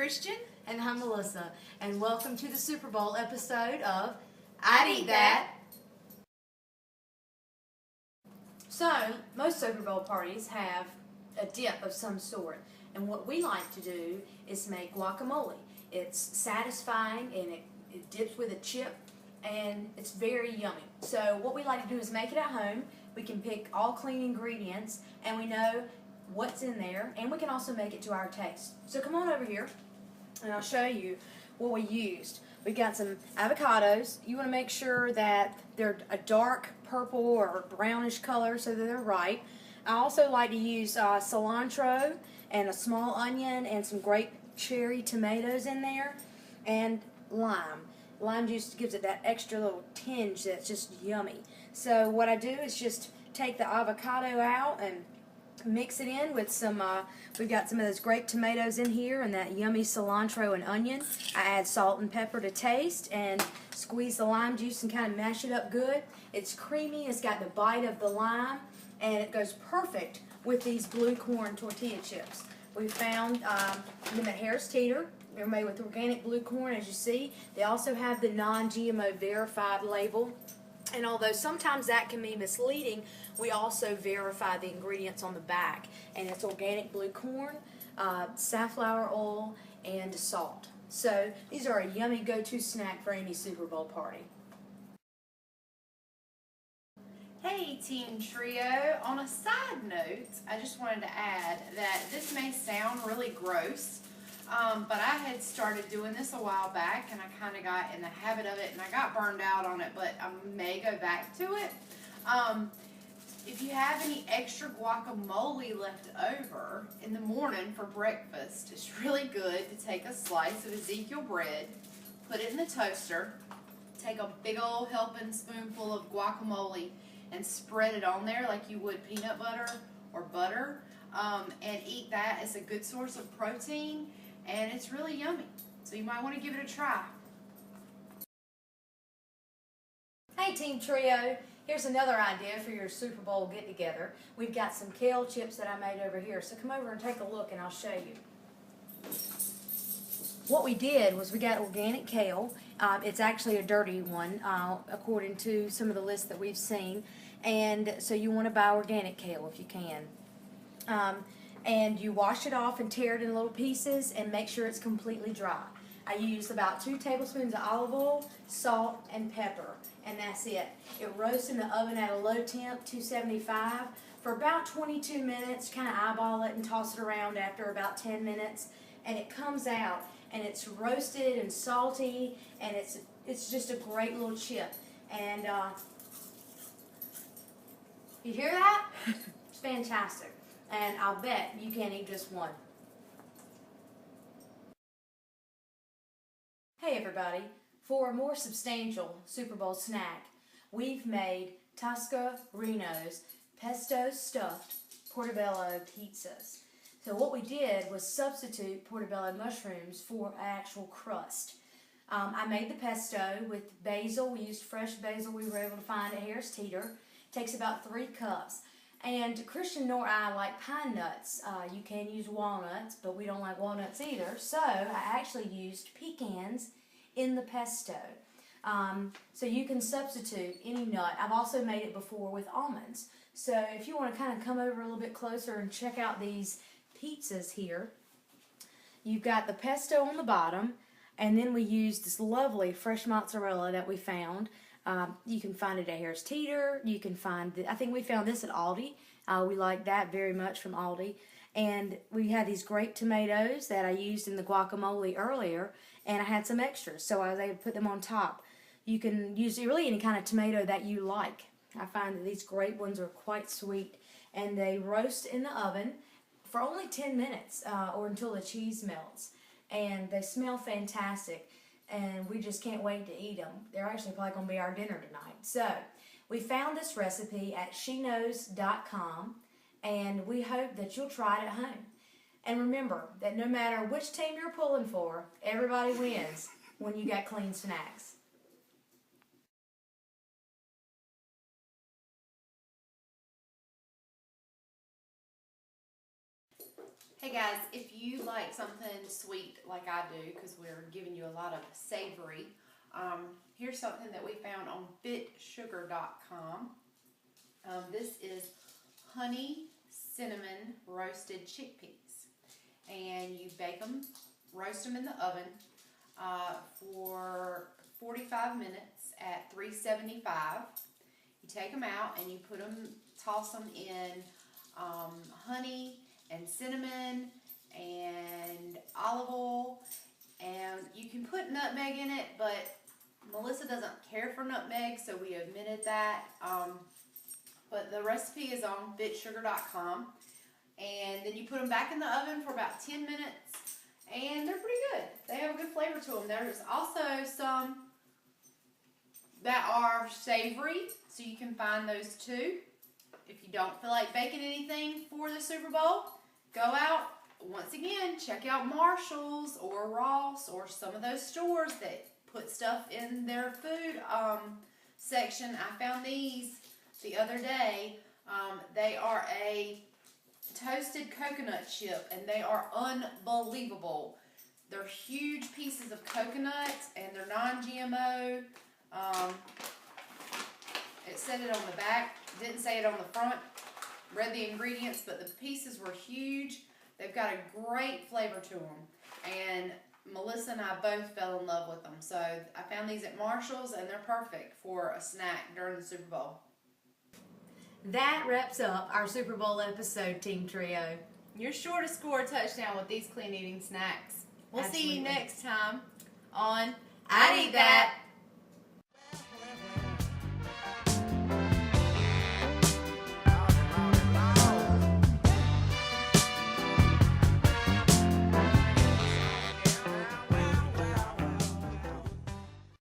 Christian. And I'm Melissa, and welcome to the Super Bowl episode of I'd Eat That. So, most Super Bowl parties have a dip of some sort, and what we like to do is make guacamole. It's satisfying, and it dips with a chip, and it's very yummy. So what we like to do is make it at home. We can pick all clean ingredients, and we know what's in there, and we can also make it to our taste. So come on over here, and I'll show you what we used. We've got some avocados. You want to make sure that they're a dark purple or brownish color so that they're right. I also like to use cilantro and a small onion and some grape cherry tomatoes in there, and lime. Lime juice gives it that extra little tinge that's just yummy. So what I do is just take the avocado out and mix it in with some, we've got some of those grape tomatoes in here and that yummy cilantro and onion. I add salt and pepper to taste and squeeze the lime juice and kind of mash it up good. It's creamy, it's got the bite of the lime, and it goes perfect with these blue corn tortilla chips. We found them at Harris Teeter. They're made with organic blue corn, as you see. They also have the non-GMO verified label. And although sometimes that can be misleading, we also verify the ingredients on the back. And it's organic blue corn, safflower oil, and salt. So these are a yummy go-to snack for any Super Bowl party. Hey Team Trio, on a side note, I just wanted to add that this may sound really gross, but I had started doing this a while back and I kind of got in the habit of it and I got burned out on it, but I may go back to it. If you have any extra guacamole left over in the morning for breakfast, it's really good to take a slice of Ezekiel bread, put it in the toaster, take a big old helping spoonful of guacamole and spread it on there like you would peanut butter or butter, and eat that. It's a good source of protein and it's really yummy, so you might want to give it a try. Hey Team Trio, here's another idea for your Super Bowl get together. We've got some kale chips that I made over here, so come over and take a look and I'll show you. What we did was we got organic kale. It's actually a dirty one, according to some of the lists that we've seen. And so you want to buy organic kale if you can. And you wash it off and tear it in little pieces and make sure it's completely dry. I used about 2 tablespoons of olive oil, salt, and pepper, and that's it. It roasts in the oven at a low temp, 275, for about 22 minutes. Kind of eyeball it and toss it around after about 10 minutes, and it comes out. And it's roasted and salty, and it's just a great little chip. And you hear that? It's fantastic. And I'll bet you can't eat just one. Hey everybody, for a more substantial Super Bowl snack, we've made Toscarino's pesto stuffed portobello pizzas. So what we did was substitute portobello mushrooms for actual crust. I made the pesto with basil. We used fresh basil we were able to find at Harris Teeter. It takes about 3 cups. And Christian nor I like pine nuts. You can use walnuts, but we don't like walnuts either. So I actually used pecans in the pesto. So you can substitute any nut. I've also made it before with almonds. So if you want to kind of come over a little bit closer and check out these pizzas here, you've got the pesto on the bottom, and then we used this lovely fresh mozzarella that we found. You can find it at Harris Teeter. You can find I think we found this at Aldi. We like that very much from Aldi. And we had these grape tomatoes that I used in the guacamole earlier, and I had some extras, so I was able to put them on top. You can use really any kind of tomato that you like. I find that these grape ones are quite sweet, and they roast in the oven for only 10 minutes or until the cheese melts, and they smell fantastic, and we just can't wait to eat them. They're actually probably going to be our dinner tonight. So we found this recipe at sheknows.com, and we hope that you'll try it at home. And remember that no matter which team you're pulling for, everybody wins when you got clean snacks. Hey guys, if you like something sweet like I do, because we're giving you a lot of savory, here's something that we found on fitsugar.com. This is honey cinnamon roasted chickpeas, and you bake them, roast them in the oven for 45 minutes at 375. You take them out and you toss them in honey and cinnamon and olive oil, and you can put nutmeg in it, but Melissa doesn't care for nutmeg, so we omitted that. But the recipe is on fitsugar.com, and then you put them back in the oven for about 10 minutes, and they're pretty good. They have a good flavor to them. There's also some that are savory, so you can find those too. If you don't feel like baking anything for the Super Bowl, go out, once again, check out Marshall's or Ross or some of those stores that put stuff in their food section. I found these the other day. They are a toasted coconut chip, and they are unbelievable. They're huge pieces of coconut, and they're non-GMO. It said it on the back, didn't say it on the front. Read the ingredients, but the pieces were huge. They've got a great flavor to them, and Melissa and I both fell in love with them. So I found these at Marshall's, and they're perfect for a snack during the Super Bowl. That wraps up our Super Bowl episode, Team Trio. You're sure to score a touchdown with these clean eating snacks. We'll see you Absolutely. next time on I'd Eat That.